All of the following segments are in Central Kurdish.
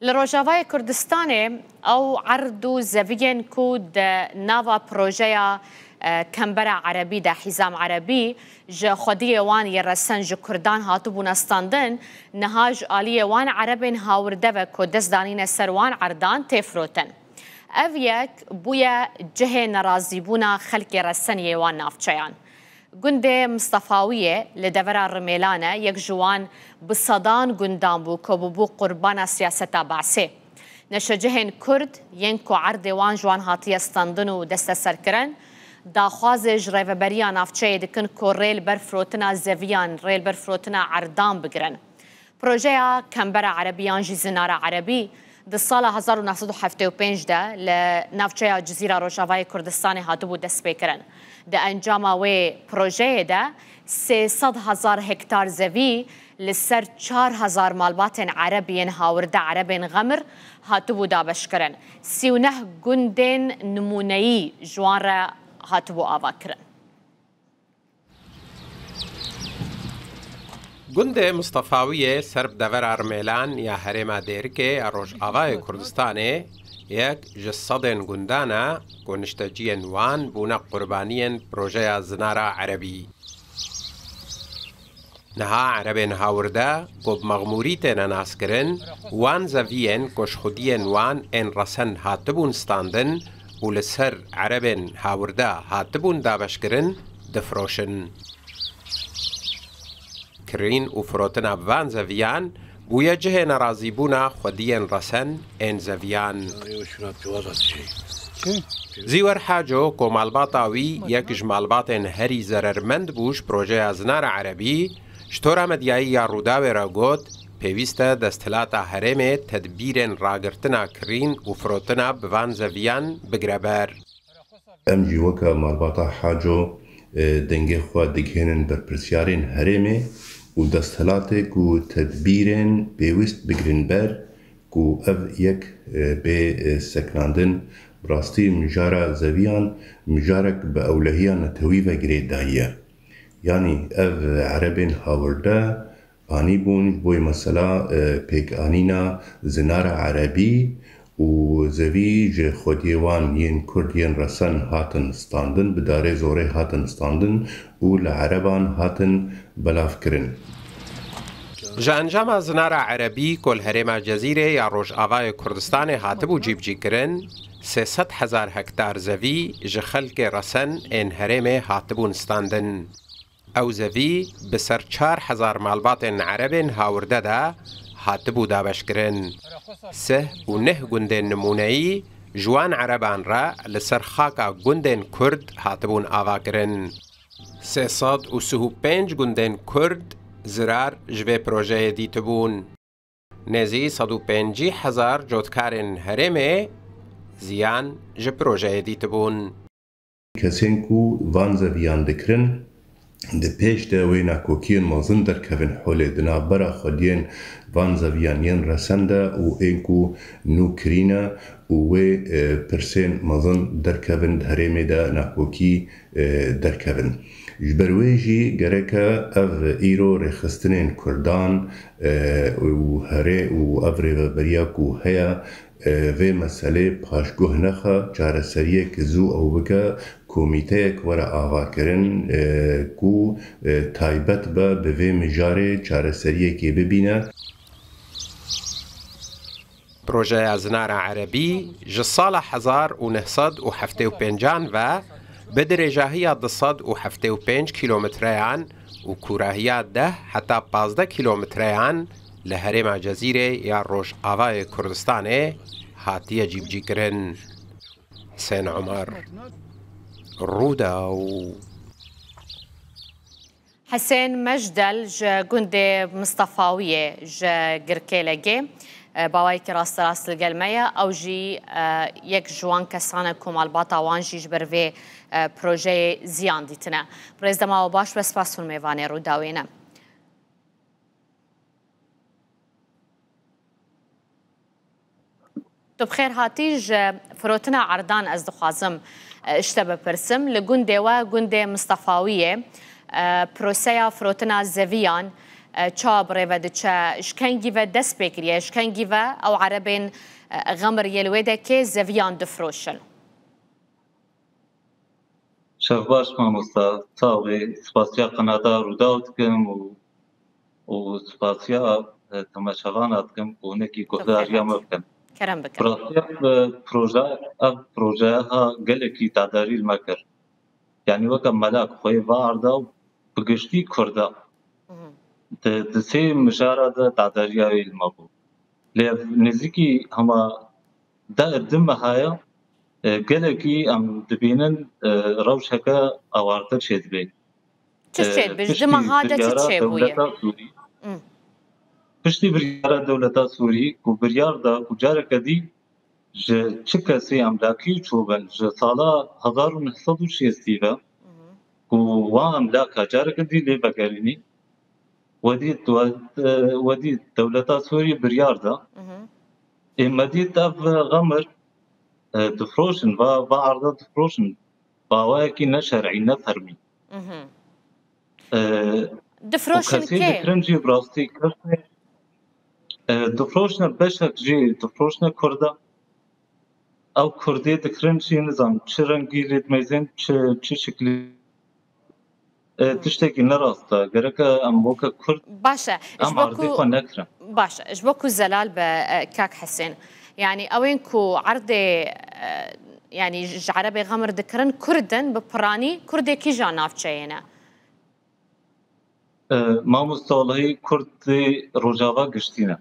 لروجاوای کردستان او عرض زویین کود ناوا پروژه کمبرا عربی ده حزام عربی ج خودی وان یرسن ج کردان هاتو بونستاندن نهاج آلی وان عربین هاورده و کدس دانین سروان عردان تفروتن او یک بویا جه نرازی بونا خلق رسن یوان نافچیان گنده مصطفاویه لدورا رمیلانه یک جوان بصدان گندان بو کبوبو قربان سیاستا بعثه نشجهن کرد ینکو عرض وان جوان هاتی استاندن و دست سرکرن داخواز جریوبریا نافچه دکن که ریل برفروتنا زویان ریل برفروتنا عردان بگرن پروژه کمبرا عربیان جی زنارا عربی در سال 1975 ده لنافچه جزیره روجاوای کردستان هاتو بو دست بکرن ده انجام و پروژه ده 300,000 هکتار زوی لسر 4,000 مالبات عربین هاورده عربین غمر هاتو بو دابش کرن 39 گندین نمونهی جوان را هاتو بو آوا کرن گنده مصطفاویه سرب دور ارمیلان یا هرما دیرکه اروج آوای کردستانه یک جسدن گندانا گونشتجین وان بونا قربانین پروژه زنارا عربی نها عربین هاورده گوب مغموریتن ناس کرن وان زویین کش خودین وان ان رسن هاتبون ستاندن و لسر عربین هاورده هاتبون دابش کرن دفروشن کرین و فروتن وان زویان بویا جه نرازی بونا خودین رسن ان زویان زیور حاجو کو مالباتاوی یک جمالبات هری زررمند بوش پروژه زنار عربی شتورا مدیایی یا روداوی را گوت پیوسته دستلات هرم تدبیر راگرتنا کرین و فروتنا بوان زویان بگربر ام جیوکا مالباتا حاجو دنگه خواه دگهنن برپرسیارین هرمه و دستلاته کو تدبیرن پیوست بگرن بر کو اف یک به سکناندن براستی مجارا زویان مجارک به اولهیان تویوه گرید داییه یعنی اف عربین هاورده آنی بون بوی مثلا پیک آنینا زنار عربی و زوی جه خودیوان ین کردین رسن هاتن ستاندن بداره زوره هاتن ستاندن و لعربان هاتن بلاف کرن جانجام زنار عربی کل هرم جزیره یا روش آوای کردستان هاتبو جیب جی کرن 300,000 هکتار زوی جه خلق رسن این هرم هاتبون ستاندن او زوی بسر 4,000 مالبات عرب هاورده ده هاتبو دابش کرن 3 گندین نمونهی جوان عربان را لسر خاکا گندین کرد هاتبون آوا کرن 335 گندین کرد زرار جوه پروژه دیتبون نزی 150,000 جوتکارن هرمه زیان جه پروژه دیتبون کسین کو وان زویان دکرن ده پیش ده وینا کوکین مازن در کفن حوله دنا برا خودین وان زویانین رسنده و اینکو نو کرینا و پرسین مازن در کفن هرمه ده ناکوکی در کفن جبرویجی گرکه اف ایرو رخستنین کردان و هره و افره بریاکو هیا و مسئله پاشگوه نخه چاره سریه که زو او بکه کمیته که ورا آوا کرن کو تایبت به وی مجاره چاره سریه که ببینه پروژه زنار عربی جسال 1975 و بدرجاهی 275 کیلومتریان و کوراهی 10 حتی 15 کیلومتریان لهرم جزیره یا روش آوای کردستان هاتیه جیب جی کرن حسین عمر رودا و حسین مجدل جا گنده مصطفاویه جا گرکیلگه باوای که راست الگلمه او جی یک جوان کسانه کمال باتا وان جیج بروی پروژه زیان دیتنه پریزدما و باش و سپاسون میوانه رو داوینه تو بخیر هاتیج فروتنا عردان از دخوازم اشتبه پرسم لگنده و گنده مصطفاویه پروسیا فروتنا زویان چاب ریو دچه شکنگی و دست بکریه شکنگی و او عربین غمر یلویده که زویان دفروشن شەباش مامۆستا چاوێ سپاسیا قەنادا ڕوودا دکەم و سپاسیا تەماشاوانە دکەم کۆنێکی گۆداریامە بکەم کرم بکن پرۆژەها gelekî دادارî me kir yanî weke melak xwe vearda û bi giştî Kurda di sê mijara de dadariya wê me bû lê nêzîkî hema di mehaya gelekî em dibînin rewşeke awartir çê dibe چه شد بجد مهاده چه بویه piştî biryara dewleta Sûrî ku biryar da ku careke dî ji çi kesî emlakî çûbin ji sala 1960 ve ku wan emlaka careke dî lê vegerînî wedî dewleta Sûrî biryar da ême dît ev xemir difroşin ve arda difroşin bawayekî neşerî ne fermî دفروشن kesî که dikirin jî bi rastî difroşine beşek jî difroşine Kurda ew Kurdê dikirin jî nizam çi rengî lêdmezin çi şeklî tiştekî nerast e gerek e em weke Kurd باشه em erdê xwe nekirin باشه اجبوكو زلال بكاك حسين يعني اوينكو عرضي يعني عربي غمر ذكرن كردن ببراني كردي كي جا نافچينا mamosta wallahi Kurdê Rojava giştîne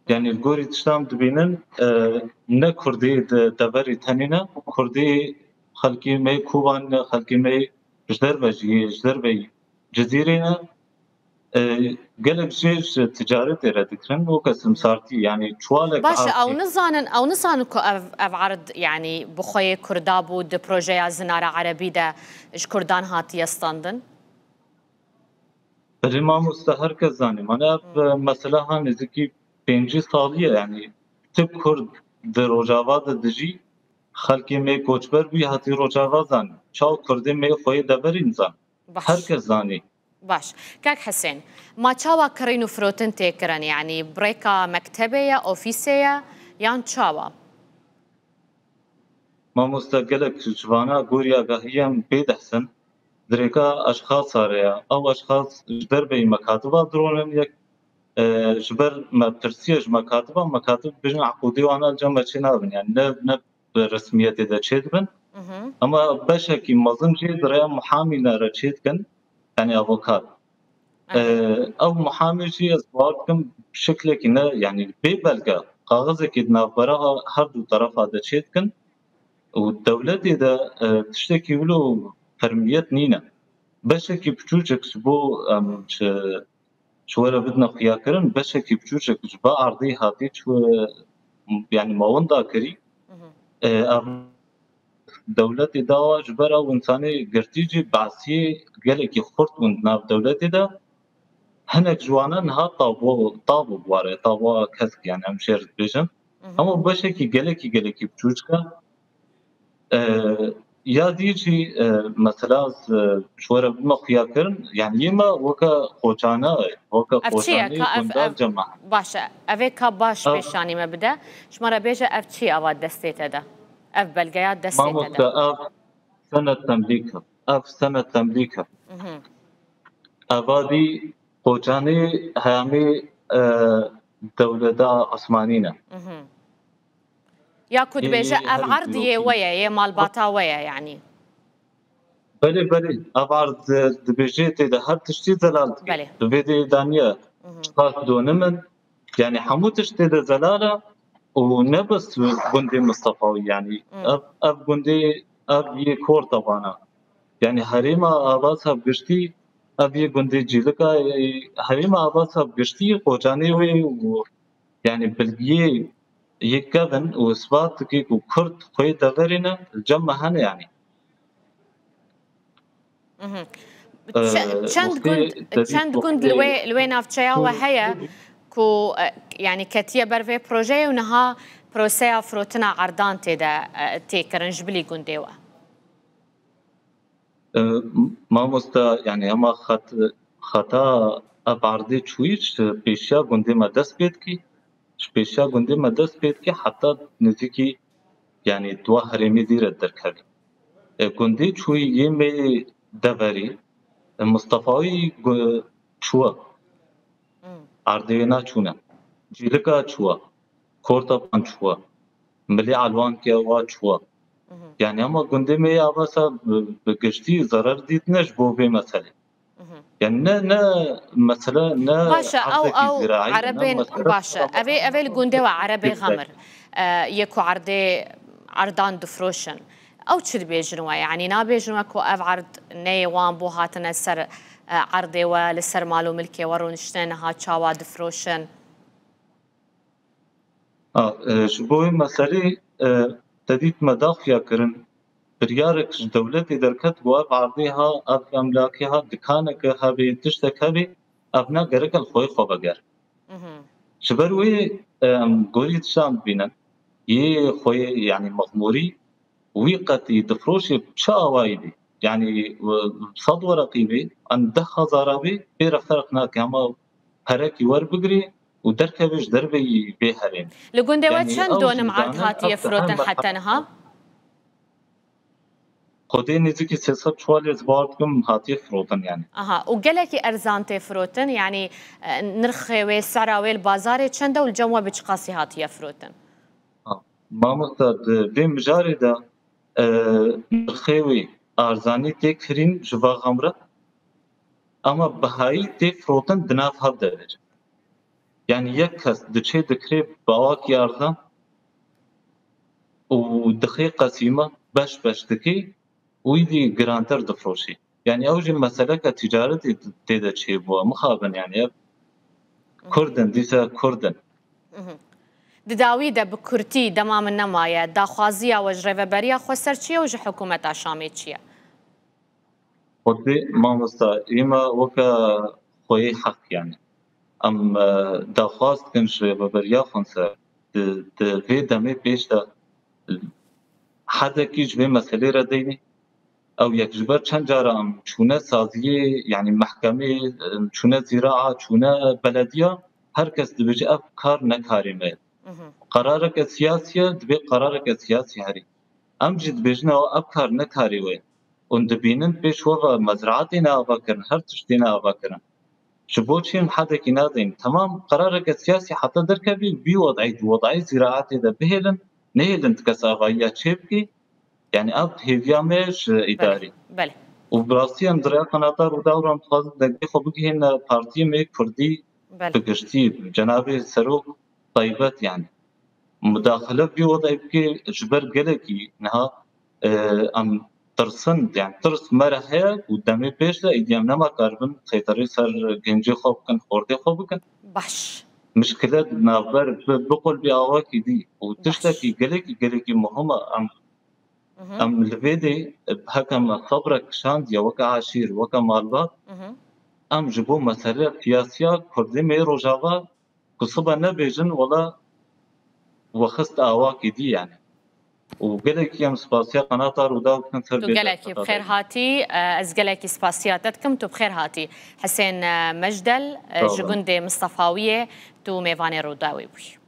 yani gorî tiştan dibînin ne Kurdê di deverê tenê ne Kurdê xelkê me Kuban ne xelkê me ji derve jî ji derve Cezîrê ne gelek jê ji ticaretê re dikirin weke simsartî yani çuwalek باشه او نزانن كو اف عرض يعني بخوي كردابو د بروجيا زناره عربي ده اش كردان هاتي استاندن Berê mamosta herkes zanî mane ev mesela ha nêzîkî 5 salî ye yani tip Kurd di Rojava de dijî xelkê me koçber bû hatî Rojava zanî çaw Kurdê me xwe deverî nizan herkes zanî باش كاك حسين ما تشاوا كرينو فروتن تيكرن يعني بريكا مكتبية أوفيسية يان تشاوا mamosta gelek civana goriya gahiyem bêdehsin dirêka eşxas hariya ew eşxas ji derbê mekatiba dironin yek ji ber me pirsiya ji mekatib bijin eqûdê wan cem çê nabin yani ne bi resmiyetê de çê dibin ama beşekî mezin jê direya muhamîne re çê dikin yani avokat ew muhamî jî ez bawer dikim şeklekî ne yani bê belge kaxizekî di navbera her du tarafa de çê dikin û dewletê de tiştekî wilo fermiyet nîne beşekî piçûçek ji bo em ji were bidine xuyakirin beşekî piçûçek ji ba erdê hatî yani mawinda kirî ev dewletê dawa ji ber ew însanê girtî jî behsiyê gelekî xurt bûn di nav dewletê de hinek ji wan niha tabû ware tawa kesk yani em şêr dibêjin ama beşekî gelekî piçûçik e ya dî jî mesela ji were bidime xuyakirin yani yê me weke xweçane weke xweçanê gundar cema باشه أفيكا باش بيشاني ما بدا شمرة بيجا أفتشي أوا دستيتا ده أف بلغيات دستيتا mamosta ده ev sene temlîk e evadî xweçanê heyamê dewleta Osmanî ne يا كود بيجا أف عرضي ويا يا مال باتا ويا يعني belê ev ard dibêjê tê de her tiştî zelal dike Belê. divê de daniye qas donimin yani hemû tiştê de zelal e û ne bes gundê Mustafawî yani ev gundê ev yê Kordovana yani herêma Abbas Hevgiştî ev yê gundê cîlika herêma Abbas Hevgiştî xweçanê wê û yani bilgiyê yê kevin û isbat dike ku Kurd xwe deverê ne cem me hene yani چند گوند لوی نافچیا و هيا كو يعني كتيا برفي بروجي ونها بروسيا فروتنا عردان تيدا تيكرن جبلي گونديوا mamosta yani ama xata عرضی چویش پیشیا گنده ما دست بید کی پیشیا گنده ما دست بید کی حتی نزدیکی یعنی دو هرمی دیره درکوی گنده چوی یه می دوری مصطفی چوا عرضی نا چونه جیلکا چوا کورتا پان چوا ملی علوان که وا چوا يعني هم گنده می آواسا بگشتی ضرر دید نش بو به مسئله يعني نه مثلا نه باشا او عربين باشا ابي الجندي وعربي غمر يكو عرضان دفروشن او تشد بيجنوا يعني نا بيجنوا كو اف عرض نيوان بو هاتنا سر عرضي ولسر مالو ملكي ورونشتن ها تشاوا دفروشن شبوي مسألة تديت مداخيا كرن بريارك دولة دركت بواب عرضيها أف أملاكها دكانك هابي تشتك هابي أبنا قرق الخوي خوبقر شبروي قولي تشام بينا يه خوي يعني مغموري ويقتي دفروشي بشا وايدي يعني بصد ورقيبي أن دخل زارابي بير فرقنا كما هركي وربقري ودركبش دربي بيهرين لقندي واتشن دون معرض هاتي يفروتن حتى نها خودي نزيكي سياسات شوالي زبارتكم هاتي فروتن يعني وقالكي ارزانتي فروتن يعني نرخي وسعرا والبازار تشندا والجو بتشقاسي هاتي يفروتن ما مقصد بمجاري دا نرخي ارزاني تكرين جوا غمره اما بهاي تي فروتن دناف هاد درجه يعني يكس دشي دكري بواكي ارزان ودخي قسيمه باش دكي ويدي جرانتر دفروشي يعني اوجي مسألة كتجارة تيدا شي بوا مخابن يعني كردن ديسا كردن دداويدا بكرتي دمام النمايا داخوازيا وجريفة بريا خسر شيا وجه حكومة عشامي شيا ودي ما مستا إما وكا خوي حق يعني ام داخواز كنش بريا خنسا في دمي بيش دا حدا كيج بي مسألة رديني او يكجبر چند جارا چونه سازی يعني محكمه چونه زراعه چونه بلديه هر کس دبجي اف کار نکاريمه قرارك سياسي دبي قرارك سياسي هري ام جد بجنا اف کار نکاري وي und dبينن بيش و مزرعتنا افكرن هر تشتينا افكرن شبوچين حدا كنادين تمام قرارك سياسي حتى دركبي بي وضعي زراعتي ده بهلن نهلن تكسافايا تشيبكي يعني اب هيفيامش اداري بله وبراسي اندريا قناطر ودوران خاص دقي خو بگهن بارتي مي كردي بگشتي جناب سروق طيبات يعني مداخله في وضع بكي جبر قلقي انها ام ترسن يعني ترس مرحه قدامي بيش ايديام نما كاربن خيطري سر گنجي خو كن خوردي خو بكن باش مشكلات نابر بقول بياواكي دي وتشتكي قلقي مهمه ام الفيدي بحكم خبرك شاند يا وكا عشير وكا مالبات ام جبو مسألة سياسية كردي مي روجاوا كصبا نبيجن ولا وخست اواكي دي يعني وقالك يا سباسيا قناطر وداو كنت قالك بخير هاتي ازقلك سباسياتكم تو بخير هاتي حسين مجدل جوجندي مصطفاويه تو ميفاني روداوي بوي